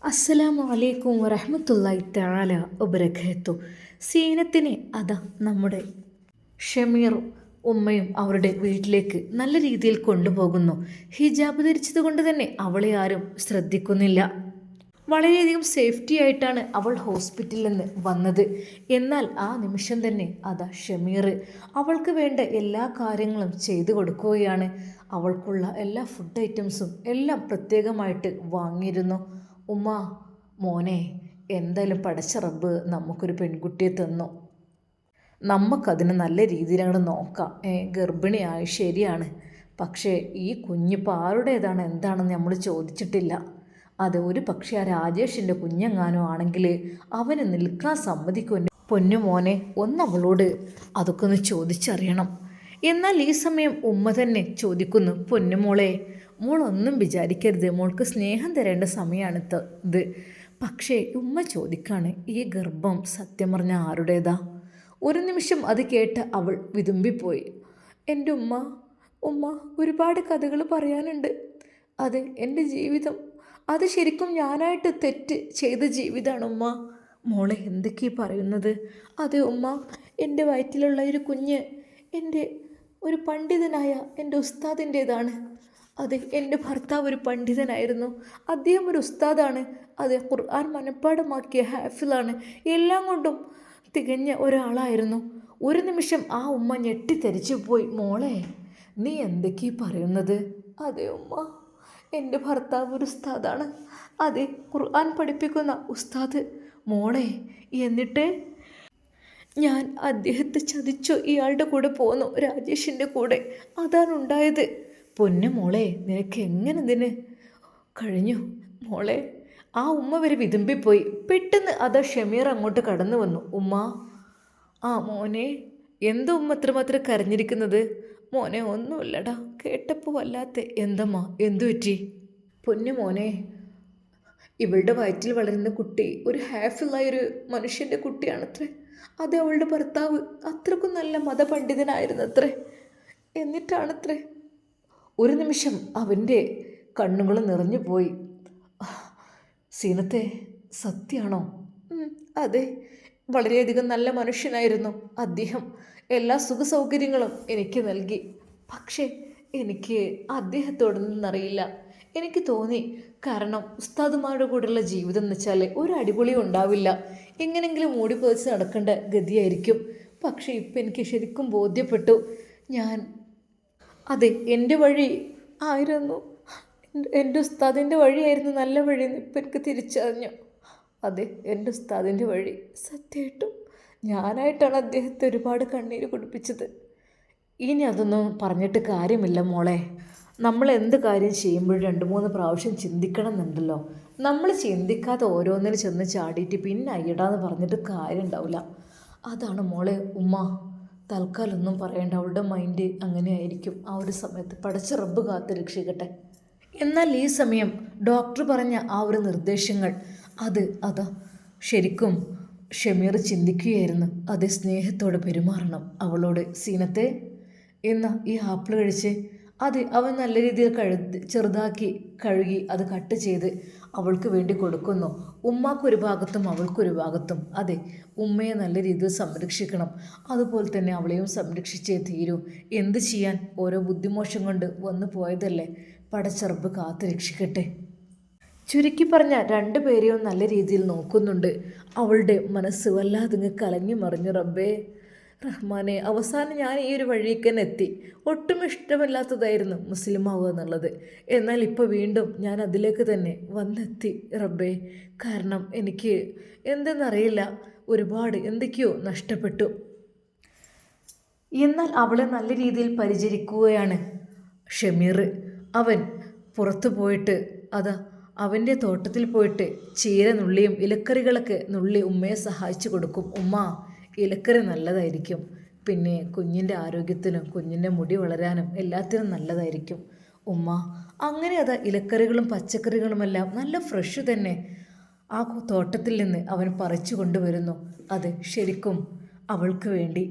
അസ്സലാമു അലൈക്കും വറഹ്മത്തുള്ളാഹി തആല വബറകാത്തു. സീനത്തിനെ അതാ നമ്മുടെ ഷമീറും ഉമ്മയും അവരുടെ വീട്ടിലേക്ക് നല്ല രീതിയിൽ കൊണ്ടുപോകുന്നു. ഹിജാബ് ധരിച്ചത് കൊണ്ട് തന്നെ അവളെ ആരും ശ്രദ്ധിക്കുന്നില്ല. വളരെയധികം സേഫ്റ്റി ആയിട്ടാണ് അവൾ ഹോസ്പിറ്റലിൽ നിന്ന് വന്നത്. എന്നാൽ ആ നിമിഷം തന്നെ അതാ ഷമീർ അവൾക്ക് വേണ്ട എല്ലാ കാര്യങ്ങളും ചെയ്തു കൊടുക്കുകയാണ്. അവൾക്കുള്ള എല്ലാ ഫുഡ് ഐറ്റംസും എല്ലാം പ്രത്യേകമായിട്ട് വാങ്ങിയിരുന്നു. ഉമ്മ, മോനെ, എന്തായാലും പടച്ച റബ്ബ് നമുക്കൊരു പെൺകുട്ടിയെ തന്നു. നമുക്കതിന് നല്ല രീതിയിലാണ് നോക്കാം. ഗർഭിണിയായി ശരിയാണ്, പക്ഷേ ഈ കുഞ്ഞിപ്പോൾ ആരുടേതാണ് എന്താണെന്ന് നമ്മൾ ചോദിച്ചിട്ടില്ല. അത് ഒരു പക്ഷേ ആ രാജേഷിൻ്റെ കുഞ്ഞെങ്ങാനോ ആണെങ്കിൽ അവന് നിൽക്കാൻ സമ്മതിക്കും. പൊന്നു മോനെ, ഒന്നവളോട് അതൊക്കെ ഒന്ന് ചോദിച്ചറിയണം. എന്നാൽ ഈ സമയം ഉമ്മ തന്നെ ചോദിക്കുന്നു, പൊന്നുമോളെ, മോളൊന്നും വിചാരിക്കരുത്, മോൾക്ക് സ്നേഹം തരേണ്ട സമയമാണ് ഇത്. പക്ഷേ ഉമ്മ ചോദിക്കാണ്, ഈ ഗർഭം സത്യം പറഞ്ഞ ആരുടേതാ? ഒരു നിമിഷം അത് കേട്ട് അവൾ വിതുമ്പിപ്പോയി. എൻ്റെ ഉമ്മ ഒരുപാട് കഥകൾ പറയാനുണ്ട്. അത് എൻ്റെ ജീവിതം, അത് ശരിക്കും ഞാനായിട്ട് തെറ്റ് ചെയ്ത ജീവിതമാണ് ഉമ്മ. മോളെ എന്തൊക്കെയാണ് പറയുന്നത്? അതെ ഉമ്മ, എൻ്റെ വയറ്റിലുള്ള ഒരു കുഞ്ഞ് എൻ്റെ ഒരു പണ്ഡിതനായ എൻ്റെ ഉസ്താദിൻ്റേതാണ്. അതെ, എൻ്റെ ഭർത്താവ് ഒരു പണ്ഡിതനായിരുന്നു, അദ്ദേഹം ഒരു ഉസ്താദാണ്. അതെ, ഖുർആൻ മനഃപ്പാഠമാക്കിയ ഹാഫിളാണ്, എല്ലാം കൊണ്ടും തികഞ്ഞ ഒരാളായിരുന്നു. ഒരു നിമിഷം ആ ഉമ്മ ഞെട്ടിത്തെറിച്ചു പോയി. മോളെ, നീ എന്തൊക്കെയാണ് പറയുന്നത്? അതെ ഉമ്മ, എൻ്റെ ഭർത്താവ് ഒരു ഉസ്താദാണ്. അതെ, ഖുർആൻ പഠിപ്പിക്കുന്ന ഉസ്താദ്. മോളെ, എന്നിട്ട് ഞാൻ അദ്ദേഹത്തെ ചതിച്ചു ഇയാളുടെ കൂടെ പോന്നു, രാജേഷിൻ്റെ കൂടെ. അതാണ് ഉണ്ടായത്. പൊന്നു മോളെ, നിനക്ക് എങ്ങനെ ഇതിന് കഴിഞ്ഞു? മോളെ, ആ ഉമ്മ വരെ വിതുമ്പിപ്പോയി. പെട്ടെന്ന് അതാ ഷമീർ അങ്ങോട്ട് കടന്നു വന്നു. ഉമ്മ, ആ മോനെ, എന്താ ഉമ്മ ഇത്രമാത്രം കരഞ്ഞിരിക്കുന്നത്? മോനെ, ഒന്നുമില്ലടാ, കേട്ടപ്പോൾ വല്ലാത്ത. എന്തമ്മ, എന്തു പറ്റി? പൊന്നു മോനെ, ഇവളുടെ വയറ്റിൽ വളരുന്ന കുട്ടി ഒരു ഹാഫിളായൊരു മനുഷ്യൻ്റെ കുട്ടിയാണത്രേ. അത് അവളുടെ ഭർത്താവ് അത്രക്കും നല്ല മതപണ്ഡിതനായിരുന്നത്രേ. എന്നിട്ടാണത്രേ. ഒരു നിമിഷം അവൻ്റെ കണ്ണുകൾ നിറഞ്ഞു പോയി. സീനത്തെ, സത്യമാണോ? അതെ, വളരെയധികം നല്ല മനുഷ്യനായിരുന്നു അദ്ദേഹം. എല്ലാ സുഖ സൗകര്യങ്ങളും എനിക്ക് നൽകി. പക്ഷേ എനിക്ക് അദ്ദേഹത്തോടൊന്നറിയില്ല. എനിക്ക് തോന്നി, കാരണം ഉസ്താദുമാരുടെ കൂടെയുള്ള ജീവിതം എന്ന് വെച്ചാൽ ഒരു അടിപൊളിയും ഉണ്ടാവില്ല, എങ്ങനെങ്കിലും മൂടിപ്പൊതിച്ച് നടക്കേണ്ട ഗതിയായിരിക്കും. പക്ഷേ ഇപ്പം എനിക്ക് ശരിക്കും ബോധ്യപ്പെട്ടു. അതെ, എൻ്റെ വഴി ആയിരുന്നു, എൻ്റെ ഉസ്താദിൻ്റെ വഴിയായിരുന്നു നല്ല വഴിയെന്ന് ഇപ്പം എനിക്ക് തിരിച്ചറിഞ്ഞു. അതെ, എൻ്റെ ഉസ്താദിൻ്റെ വഴി സത്യമായിട്ടും ഞാനായിട്ടാണ് അദ്ദേഹത്തെ ഒരുപാട് കണ്ണീര് കുടിപ്പിച്ചത്. ഇനി അതൊന്നും പറഞ്ഞിട്ട് കാര്യമില്ല മോളെ. നമ്മൾ എന്ത് കാര്യം ചെയ്യുമ്പോഴും 2-3 പ്രാവശ്യം ചിന്തിക്കണം എന്നുണ്ടല്ലോ. നമ്മൾ ചിന്തിക്കാതെ ഓരോന്നിനും ചെന്ന് ചാടിയിട്ട് പിന്നെ അയ്യടാന്ന് പറഞ്ഞിട്ട് കാര്യം ഉണ്ടാവില്ല. അതാണ് മോളെ. ഉമ്മ തൽക്കാലം ഒന്നും പറയേണ്ട, അവളുടെ മൈൻഡ് അങ്ങനെ ആയിരിക്കും ആ ഒരു സമയത്ത്. പടച്ച റബ്ബ് കാത്ത് രക്ഷിക്കട്ടെ. എന്നാൽ ഈ സമയം ഡോക്ടർ പറഞ്ഞ ആ ഒരു നിർദ്ദേശങ്ങൾ അതാ ശരിക്കും ഷമീർ ചിന്തിക്കുകയായിരുന്നു. അതേ, സ്നേഹത്തോടെ പെരുമാറണം അവളോട്. സീനത്തെ, എന്ന ഈ ആപ്പിൾ കഴിച്ച്. അത് അവൻ നല്ല രീതിയിൽ ചെറുതാക്കി കഴുകി അത് കട്ട് ചെയ്ത് അവൾക്ക് വേണ്ടി കൊടുക്കുന്നു. ഉമ്മാക്കൊരു ഭാഗത്തും അവൾക്കൊരു ഭാഗത്തും. അതെ, ഉമ്മയെ നല്ല രീതിയിൽ സംരക്ഷിക്കണം, അതുപോലെ തന്നെ അവളെയും സംരക്ഷിച്ചേ തീരൂ. എന്ത് ചെയ്യാൻ, ഓരോ ബുദ്ധിമോശം കൊണ്ട് വന്നു പോയതല്ലേ. പടച്ചറബ് കാത്ത് രക്ഷിക്കട്ടെ. ചുരുക്കി പറഞ്ഞ 2 പേരെയും നല്ല രീതിയിൽ നോക്കുന്നുണ്ട്. അവളുടെ മനസ്സ് വല്ലാതെ കലങ്ങി മറിഞ്ഞു. റബ്ബേ റഹ്മാനെ, അവസാനം ഞാൻ ഈ ഒരു വഴിക്ക് തന്നെ എത്തി. ഒട്ടും ഇഷ്ടമല്ലാത്തതായിരുന്നു മുസ്ലിം ആവുക എന്നുള്ളത്. എന്നാൽ ഇപ്പോൾ വീണ്ടും ഞാൻ അതിലേക്ക് തന്നെ വന്നെത്തി റബ്ബേ. കാരണം എനിക്ക് എന്തെന്നറിയില്ല, ഒരുപാട് എന്തൊക്കെയോ നഷ്ടപ്പെട്ടു. എന്നാൽ അവളെ നല്ല രീതിയിൽ പരിചരിക്കുകയാണ് ഷമീർ. അവൻ പുറത്തു പോയിട്ട് അവൻ്റെ തോട്ടത്തിൽ പോയിട്ട് ചീര നുള്ളിയും ഇലക്കറികളൊക്കെ നുള്ളി ഉമ്മയെ സഹായിച്ചു കൊടുക്കും. ഉമ്മ, ഇലക്കറി നല്ലതായിരിക്കും, പിന്നെ കുഞ്ഞിൻ്റെ ആരോഗ്യത്തിനും കുഞ്ഞിൻ്റെ മുടി വളരാനും എല്ലാത്തിനും നല്ലതായിരിക്കും ഉമ്മ. അങ്ങനെ ഇലക്കറികളും പച്ചക്കറികളുമെല്ലാം നല്ല ഫ്രഷ് തന്നെ ആ തോട്ടത്തിൽ നിന്ന് അവൻ പറിച്ചു കൊണ്ടുവരുന്നു. അത് ശരിക്കും അവൾക്ക് വേണ്ടി.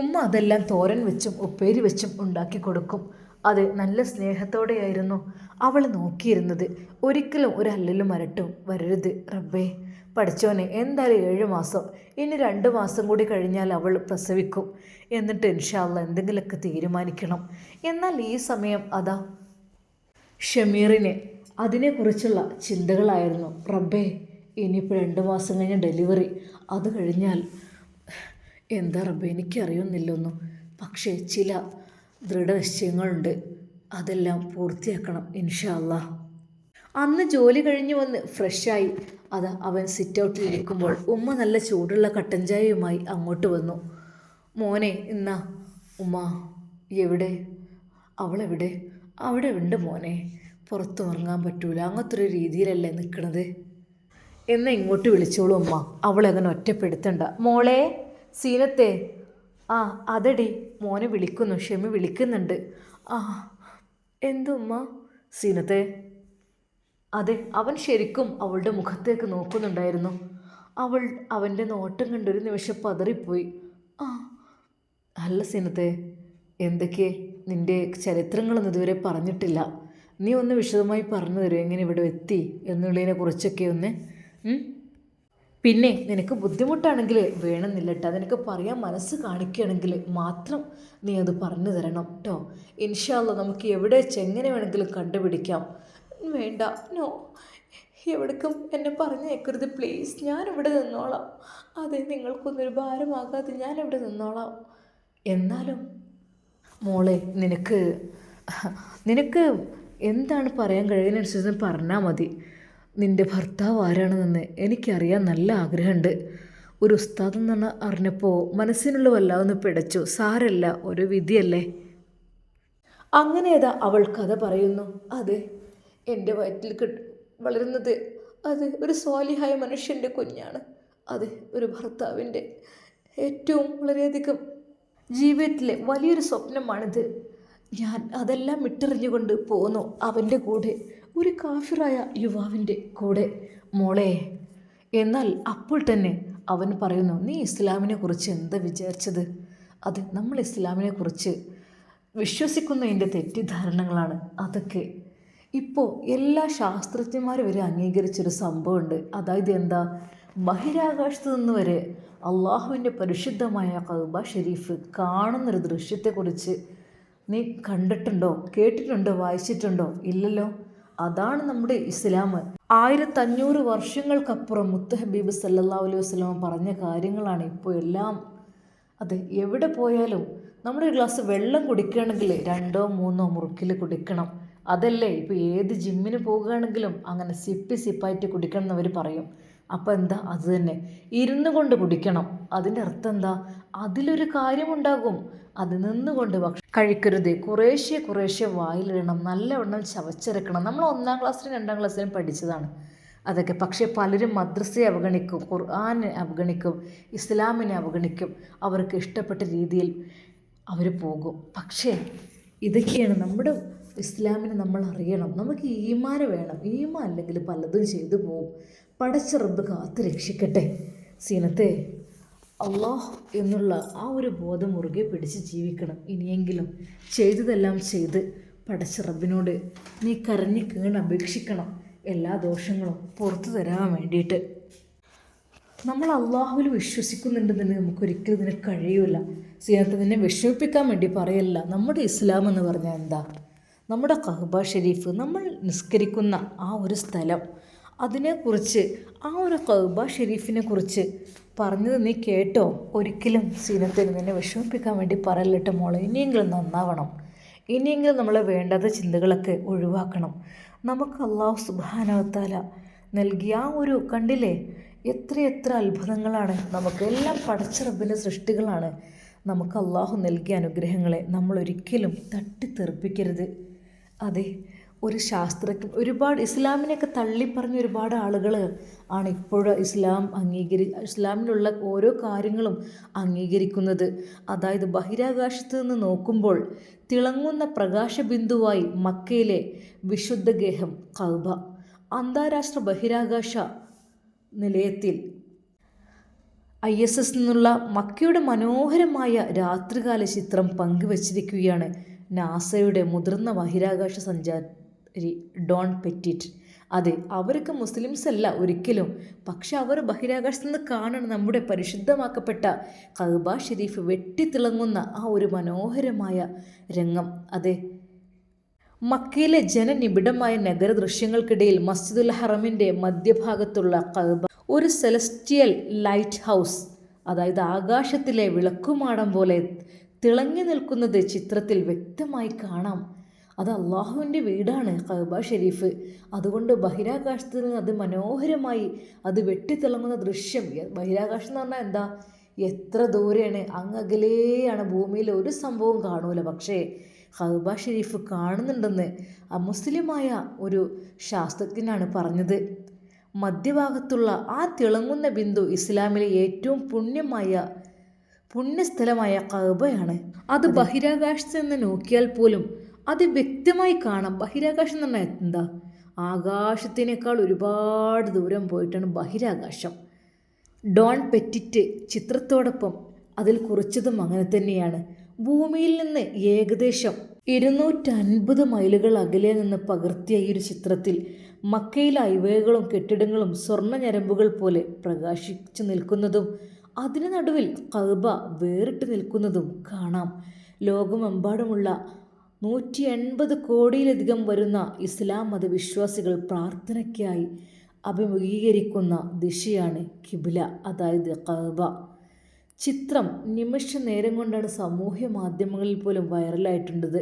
ഉമ്മ അതെല്ലാം തോരൻ വെച്ചും ഉപ്പേരി വെച്ചും ഉണ്ടാക്കി കൊടുക്കും. അത് നല്ല സ്നേഹത്തോടെയായിരുന്നു അവൾ നോക്കിയിരുന്നത്. ഒരിക്കലും ഒരു അല്ലലും മരട്ടും വരരുത് റബ്ബേ. പഠിച്ചോനെ, എന്തായാലും 7 മാസം, ഇനി 2 മാസം കൂടി കഴിഞ്ഞാൽ അവൾ പ്രസവിക്കും. എന്നിട്ട് ഇൻഷാ അല്ലാ എന്തെങ്കിലുമൊക്കെ തീരുമാനിക്കണം. എന്നാൽ ഈ സമയം അതാ ഷമീറിന് അതിനെക്കുറിച്ചുള്ള ചിന്തകളായിരുന്നു. റബ്ബേ, ഇനിയിപ്പോൾ 2 മാസം കഴിഞ്ഞ് ഡെലിവറി, അത് കഴിഞ്ഞാൽ എന്താ റബ്ബേ, എനിക്കറിയുന്നില്ലൊന്നും. പക്ഷേ ചില ദൃഢനിശ്ചയങ്ങളുണ്ട്, അതെല്ലാം പൂർത്തിയാക്കണം ഇൻഷാ അല്ലാ. അന്ന് ജോലി കഴിഞ്ഞ് വന്ന് ഫ്രഷായി അതാ അവൻ സിറ്റ് ഔട്ടിൽ ഇരിക്കുമ്പോൾ ഉമ്മ നല്ല ചൂടുള്ള കട്ടൻ ചായയുമായി അങ്ങോട്ട് വന്നു. മോനെ ഇന്നാ. ഉമ്മ എവിടെ? അവളെവിടെ? അവിടെ ഉണ്ട് മോനെ, പുറത്തുറങ്ങാൻ പറ്റൂല, അങ്ങനത്തെ ഒരു രീതിയിലല്ലേ നിൽക്കണത്. എന്നെ ഇങ്ങോട്ട് വിളിച്ചോളൂ ഉമ്മ, അവളെ അങ്ങനെ ഒറ്റപ്പെടുത്തണ്ട. മോളെ സീനത്തെ. ആ അതെടി, മോനെ വിളിക്കുന്നു, ഷെമി വിളിക്കുന്നുണ്ട്. ആ എന്തുമ്മ? സീനത്തെ. അതെ, അവൻ ശരിക്കും അവളുടെ മുഖത്തേക്ക് നോക്കുന്നുണ്ടായിരുന്നു. അവൾ അവൻ്റെ നോട്ടം കണ്ടൊരു നിമിഷം പതറിപ്പോയി. ആ അല്ല സീനത്തെ, എന്തൊക്കെ നിൻ്റെ ചരിത്രങ്ങളൊന്നും ഇതുവരെ പറഞ്ഞിട്ടില്ല. നീ ഒന്ന് വിശദമായി പറഞ്ഞു തരുമോ, എങ്ങനെ ഇവിടെ എത്തി എന്നുള്ളതിനെ കുറിച്ചൊക്കെ ഒന്ന്. പിന്നെ നിനക്ക് ബുദ്ധിമുട്ടാണെങ്കിൽ വേണമെന്നില്ല കേട്ടോ, നിനക്ക് പറയാൻ മനസ്സ് കാണിക്കുകയാണെങ്കിൽ മാത്രം നീ അത് പറഞ്ഞു തരണം കേട്ടോ. ഇൻഷാ അല്ലാ നമുക്ക് എവിടെ വെച്ച് എങ്ങനെ വേണമെങ്കിലും കണ്ടുപിടിക്കാം. വേണ്ട, നോ, എവിടേക്കും എന്നെ പറഞ്ഞേക്കരുത് പ്ലീസ്, ഞാനിവിടെ നിന്നോളാം. അതെ, നിങ്ങൾക്കൊന്നൊരു ഭാരമാകാതെ ഞാനിവിടെ നിന്നോളാം. എന്നാലും മോളെ, നിനക്ക് എന്താണ് പറയാൻ കഴിയുന്നതനുസരിച്ച് പറഞ്ഞാൽ മതി. നിൻ്റെ ഭർത്താവ് ആരാണെന്ന് എനിക്കറിയാൻ നല്ല ആഗ്രഹമുണ്ട്. ഒരു ഉസ്താദ് എന്ന് അറിഞ്ഞപ്പോൾ മനസ്സിനുള്ള വല്ലാതൊന്ന് പിടച്ചു. സാരല്ല, ഒരു വിധിയല്ലേ. അങ്ങനെ അതാ അവൾ കഥ പറയുന്നു. അതെ, എൻ്റെ വയറ്റിൽ വളരുന്നത് അത് ഒരു സ്വാലിഹായ മനുഷ്യൻ്റെ കുഞ്ഞാണ്. അതെ, ഒരു ഭർത്താവിൻ്റെ ഏറ്റവും വളരെയധികം ജീവിതത്തിലെ വലിയൊരു സ്വപ്നമാണിത്. ഞാൻ അതെല്ലാം വിട്ടെറിഞ്ഞുകൊണ്ട് പോന്നു അവൻ്റെ കൂടെ, ഒരു കാഫിറായ യുവാവിൻ്റെ കൂടെ. മോളെ, എന്നാൽ അപ്പോൾ തന്നെ അവൻ പറയുന്നു, നീ ഇസ്ലാമിനെ കുറിച്ച് എന്താ വിചാരിച്ചത്? അത് നമ്മൾ ഇസ്ലാമിനെ കുറിച്ച് വിശ്വസിക്കുന്നതിൻ്റെ തെറ്റിദ്ധാരണകളാണ് അതൊക്കെ. ഇപ്പോൾ എല്ലാ ശാസ്ത്രജ്ഞന്മാരും വരെ അംഗീകരിച്ചൊരു സംഭവമുണ്ട്. അതായത് എന്താ, ബഹിരാകാശത്ത് നിന്ന് വരെ അള്ളാഹുവിൻ്റെ പരിശുദ്ധമായ കഅബ ഷരീഫ് കാണുന്നൊരു ദൃശ്യത്തെക്കുറിച്ച് നീ കണ്ടിട്ടുണ്ടോ, കേട്ടിട്ടുണ്ടോ, വായിച്ചിട്ടുണ്ടോ? ഇല്ലല്ലോ. അതാണ് നമ്മുടെ ഇസ്ലാം. 1500 വർഷങ്ങൾക്കപ്പുറം മുത്ത് ഹബീബ് സല്ലല്ലാഹു അലൈഹി വസല്ലം പറഞ്ഞ കാര്യങ്ങളാണ് ഇപ്പോൾ എല്ലാം. അത് എവിടെ പോയാലും നമ്മുടെ ഒരു ഗ്ലാസ് വെള്ളം കുടിക്കുകയാണെങ്കിൽ 2 or 3 മുറുക്കിൽ കുടിക്കണം. അതല്ലേ ഇപ്പോൾ ഏത് ജിമ്മിന് പോകുകയാണെങ്കിലും അങ്ങനെ സിപ്പായിട്ട് കുടിക്കണം എന്നവർ പറയും. അപ്പോൾ എന്താ, അത് തന്നെ ഇരുന്നു കൊണ്ട് കുടിക്കണം. അതിൻ്റെ അർത്ഥം എന്താ, അതിലൊരു കാര്യമുണ്ടാകും. അത് നിന്നുകൊണ്ട് കഴിക്കരുത്. കുറേശ്ശെ വായിലിടണം, നല്ലവണ്ണം ചവച്ചിറക്കണം. നമ്മൾ 1ാം ക്ലാസ്സിലും 2ാം ക്ലാസ്സിലും പഠിച്ചതാണ് അതൊക്കെ. പക്ഷേ പലരും മദ്രസയെ അവഗണിക്കും, ഖുർആനെ അവഗണിക്കും, ഇസ്ലാമിനെ അവഗണിക്കും. അവർക്ക് ഇഷ്ടപ്പെട്ട രീതിയിൽ അവർ പോകും. പക്ഷേ ഇതൊക്കെയാണ് നമ്മുടെ ഇസ്ലാമിനെ നമ്മൾ അറിയണം. നമുക്ക് ഈമാൻ വേണം. ഈമാൻ അല്ലെങ്കിൽ പലതും ചെയ്തു പോകും. പടച്ച റബ്ബ് കാത്ത് രക്ഷിക്കട്ടെ. സീനത്തെ, അള്ളാഹ് എന്നുള്ള ആ ഒരു ബോധം മുറുകെ പിടിച്ച് ജീവിക്കണം. ഇനിയെങ്കിലും ചെയ്തതെല്ലാം ചെയ്ത് പടച്ച റബ്ബിനോട് നീ കരഞ്ഞ് കീണ് അപേക്ഷിക്കണം, എല്ലാ ദോഷങ്ങളും പുറത്തു തരാൻ വേണ്ടിയിട്ട്. നമ്മൾ അള്ളാഹുവിൽ വിശ്വസിക്കുന്നുണ്ടെന്ന് നമുക്കൊരിക്കലും ഇതിന് കഴിയില്ല. സീനത്തെ, നിന്നെ വിഷമിപ്പിക്കാൻ വേണ്ടി പറയല്ല. നമ്മുടെ ഇസ്ലാം എന്ന് പറഞ്ഞാൽ എന്താ, നമ്മുടെ കഅബ ഷരീഫ്, നമ്മൾ നിസ്കരിക്കുന്ന ആ ഒരു സ്ഥലം, അതിനെക്കുറിച്ച്, ആ ഒരു കഅബ ഷരീഫിനെ കുറിച്ച് പറഞ്ഞത് നീ കേട്ടോ? ഒരിക്കലും സീനത്തെ നിന്നെ വിഷമിപ്പിക്കാൻ വേണ്ടി പറയല്ലിട്ട് മോളെ. ഇനിയെങ്കിലും നന്നാവണം. ഇനിയെങ്കിലും നമ്മളെ വേണ്ടാത്ത ചിന്തകളൊക്കെ ഒഴിവാക്കണം. നമുക്ക് അല്ലാഹു സുബ്ഹാനഹു വ തആല നൽകിയ ആ ഒരു കണ്ടില്ലേ, എത്ര അത്ഭുതങ്ങളാണ് നമുക്ക്. എല്ലാം പടച്ച റബ്ബിൻ്റെ സൃഷ്ടികളാണ്. നമുക്ക് അല്ലാഹു നൽകിയ അനുഗ്രഹങ്ങളെ നമ്മൾ ഒരിക്കലും തട്ടിത്തെറിപ്പിക്കരുത്. അതെ, ഒരു ശാസ്ത്രജ്ഞൻ ഒരുപാട് ഇസ്ലാമിനെയൊക്കെ തള്ളിപ്പറഞ്ഞ ഒരുപാട് ആളുകൾ ആണ് ഇപ്പോഴും ഇസ്ലാമിലുള്ള ഓരോ കാര്യങ്ങളും അംഗീകരിക്കുന്നത്. അതായത് ബഹിരാകാശത്ത് നിന്ന് നോക്കുമ്പോൾ തിളങ്ങുന്ന പ്രകാശബിന്ദുവായി മക്കയിലെ വിശുദ്ധ ഗേഹം കഅബ അന്താരാഷ്ട്ര ബഹിരാകാശ നിലയത്തിൽ ISS നിന്നുള്ള മക്കയുടെ മനോഹരമായ രാത്രികാല ചിത്രം പങ്കുവച്ചിരിക്കുകയാണ് നാസയുടെ മുതിർന്ന ബഹിരാകാശ സഞ്ചാരി ഡോൺ പെറ്റിറ്റ്. അതെ, അവർക്ക് മുസ്ലിംസ് അല്ല ഒരിക്കലും, പക്ഷെ അവർ ബഹിരാകാശത്ത് നിന്ന് കാണണം നമ്മുടെ പരിശുദ്ധമാക്കപ്പെട്ട കഅബ ഷരീഫ് വെട്ടിത്തിളങ്ങുന്ന ആ ഒരു മനോഹരമായ രംഗം. അതെ, മക്കയിലെ ജനനിബിഡമായ നഗര ദൃശ്യങ്ങൾക്കിടയിൽ മസ്ജിദുൽ ഹറമിൻ്റെ മധ്യഭാഗത്തുള്ള കഅബ ഒരു സെലസ്റ്റിയൽ ലൈറ്റ് ഹൗസ്, അതായത് ആകാശത്തിലെ വിളക്കുമാടം പോലെ തിളങ്ങി നിൽക്കുന്നത് ചിത്രത്തിൽ വ്യക്തമായി കാണാം. അത് അള്ളാഹുവിൻ്റെ വീടാണ് കഅബ ഷരീഫ്. അതുകൊണ്ട് ബഹിരാകാശത്ത് നിന്ന് അത് മനോഹരമായി അത് വെട്ടിത്തിളങ്ങുന്ന ദൃശ്യം. ബഹിരാകാശം എന്ന് പറഞ്ഞാൽ എന്താ, എത്ര ദൂരെയാണ്, അങ്ങകലെയാണ്, ഭൂമിയിൽ ഒരു സംഭവം കാണൂല. പക്ഷേ കഅബ ഷരീഫ് കാണുന്നുണ്ടെന്ന് അമുസ്ലിമായ ഒരു ശാസ്ത്രജ്ഞനാണ് പറഞ്ഞത്. മധ്യഭാഗത്തുള്ള ആ തിളങ്ങുന്ന ബിന്ദു ഇസ്ലാമിലെ ഏറ്റവും പുണ്യസ്ഥലമായ കഅബയാണ്. അത് ബഹിരാകാശത്ത് നിന്ന് നോക്കിയാൽ പോലും അത് വ്യക്തമായി കാണാം. ബഹിരാകാശം എന്ന് പറഞ്ഞാൽ എന്താ, ആകാശത്തിനേക്കാൾ ഒരുപാട് ദൂരം പോയിട്ടാണ് ബഹിരാകാശം. ഡോൺ പെറ്റിറ്റ് ചിത്രത്തോടൊപ്പം അതിൽ കുറിച്ചതും അങ്ങനെ തന്നെയാണ്. ഭൂമിയിൽ നിന്ന് ഏകദേശം 250 മൈലുകൾ അകലെ നിന്ന് പകർത്തിയ ഈ ഒരു ചിത്രത്തിൽ മക്കയിലെ ഹൈവേകളും കെട്ടിടങ്ങളും സ്വർണ്ണ ഞരമ്പുകൾ പോലെ പ്രകാശിച്ചു നിൽക്കുന്നതും അതിന് നടുവിൽ കഅബ വേറിട്ട് നിൽക്കുന്നതും കാണാം. ലോകമെമ്പാടുമുള്ള 180 കോടിയിലധികം വരുന്ന ഇസ്ലാം മതവിശ്വാസികൾ പ്രാർത്ഥനയ്ക്കായി അഭിമുഖീകരിക്കുന്ന ദിശയാണ് കിബില, അതായത് കഅബ. ചിത്രം നിമിഷ നേരം കൊണ്ടാണ് സാമൂഹ്യ മാധ്യമങ്ങളിൽ പോലും വൈറലായിട്ടുള്ളത്.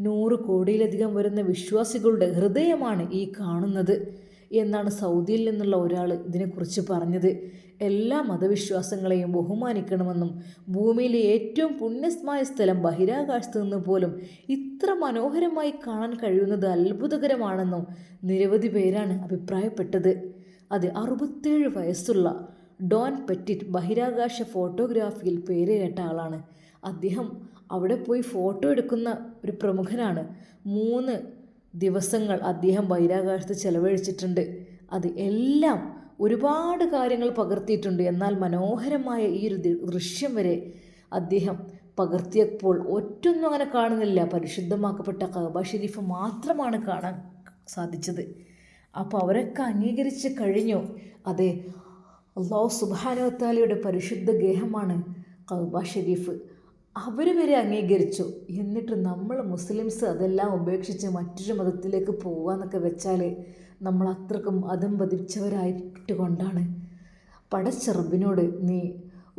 100 കോടിയിലധികം വരുന്ന വിശ്വാസികളുടെ ഹൃദയമാണ് ഈ കാണുന്നത് എന്നാണ് സൗദിയിൽ നിന്നുള്ള ഒരാൾ ഇതിനെക്കുറിച്ച് പറഞ്ഞത്. എല്ലാ മതവിശ്വാസങ്ങളെയും ബഹുമാനിക്കണമെന്നും ഭൂമിയിലെ ഏറ്റവും പുണ്യമായ സ്ഥലം ബഹിരാകാശത്ത് നിന്ന് പോലും ഇത്ര മനോഹരമായി കാണാൻ കഴിയുന്നത് അത്ഭുതകരമാണെന്നും നിരവധി പേരാണ് അഭിപ്രായപ്പെട്ടത്. അത് 67 വയസ്സുള്ള ഡോൺ പെറ്റിറ്റ് ബഹിരാകാശ ഫോട്ടോഗ്രാഫിയിൽ പേര് കേട്ട ആളാണ്. അദ്ദേഹം അവിടെ പോയി ഫോട്ടോ എടുക്കുന്ന ഒരു പ്രമുഖനാണ്. 3 ദിവസങ്ങൾ അദ്ദേഹം ബഹിരാകാശത്ത് ചെലവഴിച്ചിട്ടുണ്ട്. അത് എല്ലാം ഒരുപാട് കാര്യങ്ങൾ പകർത്തിയിട്ടുണ്ട്. എന്നാൽ മനോഹരമായ ഈ ഒരു ദൃശ്യം വരെ അദ്ദേഹം പകർത്തിയപ്പോൾ ഒറ്റൊന്നും അങ്ങനെ കാണുന്നില്ല. പരിശുദ്ധമാക്കപ്പെട്ട കഅബ ഷരീഫ് മാത്രമാണ് കാണാൻ സാധിച്ചത്. അപ്പോൾ അവരൊക്കെ അംഗീകരിച്ച് കഴിഞ്ഞു. അതെ, അല്ലാഹു സുബ്ഹാനഹു വ തആലയുടെ പരിശുദ്ധ ഗേഹമാണ് കഅബ ഷരീഫ്. അവർ വരെ അംഗീകരിച്ചു. എന്നിട്ട് നമ്മൾ മുസ്ലിംസ് അതെല്ലാം ഉപേക്ഷിച്ച് മറ്റൊരു മതത്തിലേക്ക് പോകാമെന്നൊക്കെ വെച്ചാൽ നമ്മൾ അത്രക്കും അതും പതിച്ചവരായിട്ട് കൊണ്ടാണ്. പടച്ച റബ്ബിനോട് നീ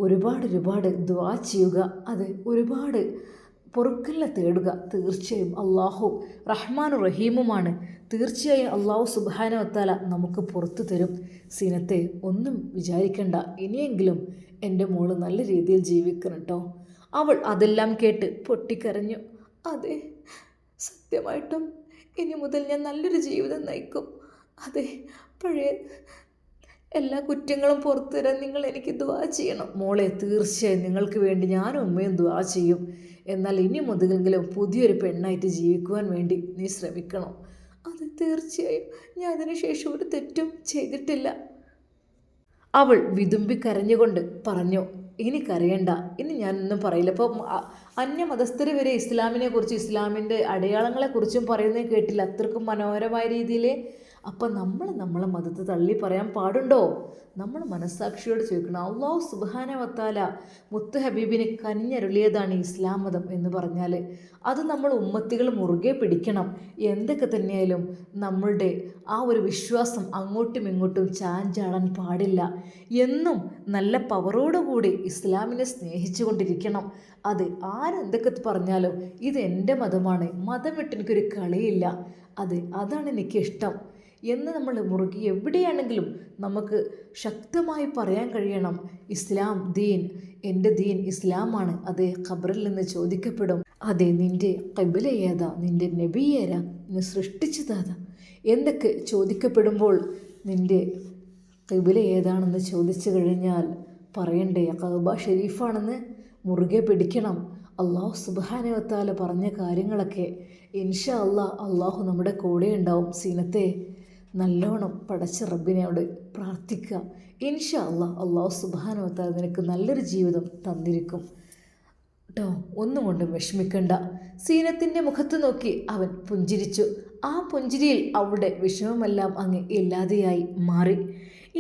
ഒരുപാട് ദുആ ചെയ്യുക. അത് ഒരുപാട് പൊറുക്കലിനെ തേടുക. തീർച്ചയായും അള്ളാഹു റഹ്മാനു റഹീമുമാണ്. തീർച്ചയായും അള്ളാഹു സുബ്ഹാനഹു വ തആല നമുക്ക് പുറത്തു തരും. സീനത്തെ ഒന്നും വിചാരിക്കണ്ട, ഇനിയെങ്കിലും എൻ്റെ മോള് നല്ല രീതിയിൽ ജീവിക്കണം കേട്ടോ. അവൾ അതെല്ലാം കേട്ട് പൊട്ടിക്കരഞ്ഞു. അതെ, സത്യമായിട്ടും ഇനി മുതൽ ഞാൻ നല്ലൊരു ജീവിതം നയിക്കും. അതെ, പഴയ എല്ലാ കുറ്റങ്ങളും പുറത്തു തരാൻ നിങ്ങൾ എനിക്ക് ദുആ ചെയ്യണം. മോളെ, തീർച്ചയായും നിങ്ങൾക്ക് വേണ്ടി ഞാനും ഉമ്മയും ദുആ ചെയ്യും. എന്നാൽ ഇനി മുതലെങ്കിലും പുതിയൊരു പെണ്ണായിട്ട് ജീവിക്കുവാൻ വേണ്ടി നീ ശ്രമിക്കണം. അത് തീർച്ചയായും, ഞാൻ അതിനുശേഷം ഒരു തെറ്റും ചെയ്തിട്ടില്ല. അവൾ വിതുമ്പി കരഞ്ഞുകൊണ്ട് പറഞ്ഞു. ഇനി കരയണ്ട, ഇനി ഞാനൊന്നും പറയില്ല. അപ്പോൾ അന്യമതസ്ഥർ വരെ ഇസ്ലാമിനെക്കുറിച്ച് ഇസ്ലാമിൻ്റെ അടയാളങ്ങളെക്കുറിച്ചും പറയുന്നത് കേട്ടില്ല, അത്രക്കും മനോഹരമായ രീതിയിൽ. അപ്പം നമ്മളെ മതത്തെ തള്ളി പറയാൻ പാടുണ്ടോ? നമ്മൾ മനസ്സാക്ഷിയോട് ചോദിക്കണം. അല്ലാഹു സുബ്ഹാനഹു വ തആല മുത്ത് ഹബീബിന് കനിഞ്ഞരുളിയതാണ് ഇസ്ലാം മതം എന്ന് പറഞ്ഞാൽ അത് നമ്മൾ ഉമ്മത്തികൾ മുറുകെ പിടിക്കണം. എന്തൊക്കെ തന്നെയായാലും നമ്മളുടെ ആ ഒരു വിശ്വാസം അങ്ങോട്ടും ഇങ്ങോട്ടും ചാഞ്ചാടാൻ പാടില്ല. എന്നും നല്ല പവറോടുകൂടി ഇസ്ലാമിനെ സ്നേഹിച്ചു കൊണ്ടിരിക്കണം. അത് ആരെന്തൊക്കെ പറഞ്ഞാലും ഇത് എൻ്റെ മതമാണ്, മതം വിട്ട് എനിക്കൊരു കളിയില്ല, അതാണ് എനിക്കിഷ്ടം എന്ന് നമ്മൾ മുറുകി എവിടെയാണെങ്കിലും നമുക്ക് ശക്തമായി പറയാൻ കഴിയണം. ഇസ്ലാം ദീൻ, എൻ്റെ ദീൻ ഇസ്ലാമാണ്. അതെ, ഖബറിൽ നിന്ന് ചോദിക്കപ്പെടും. അതെ, നിൻ്റെ ഖിബ്ല ഏതാ, നിൻ്റെ നബി ഏതാ, നിന്നെ സൃഷ്ടിച്ചതാ എന്തൊക്കെ ചോദിക്കപ്പെടുമ്പോൾ നിൻ്റെ ഖിബ്ല ഏതാണെന്ന് ചോദിച്ചു കഴിഞ്ഞാൽ പറയണ്ടേ കഅബ ഷരീഫാണെന്ന് മുറുകെ പിടിക്കണം. അല്ലാഹു സുബ്ഹാനഹു വ തആല പറഞ്ഞ കാര്യങ്ങളൊക്കെ ഇൻഷാ അല്ലാഹു നമ്മുടെ കൂടെ ഉണ്ടാവും. സീനത്തെ നല്ലോണം പടച്ച റബ്ബിനോട് പ്രാർത്ഥിക്കുക. ഇൻഷാ അല്ലാഹു സുബ്ഹാനഹു വ തആല നിനക്ക് നല്ലൊരു ജീവിതം തന്നിരിക്കും. കേട്ടോ, ഒന്നും കൊണ്ടും വിഷമിക്കണ്ട. സീനത്തിൻ്റെ മുഖത്ത് നോക്കി അവൻ പുഞ്ചിരിച്ചു. ആ പുഞ്ചിരിയിൽ അവളുടെ വിഷമമെല്ലാം അങ്ങ് ഇല്ലാതെയായി മാറി.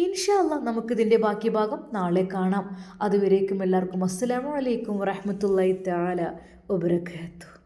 ഇൻഷാ അല്ലാഹ് നമുക്കിതിൻ്റെ ബാക്കി ഭാഗം നാളെ കാണാം. അതുവരേക്കും എല്ലാവർക്കും അസ്സലാമു അലൈക്കും വറഹ്മത്തുള്ളാഹി തആല വബറകാതുഹു.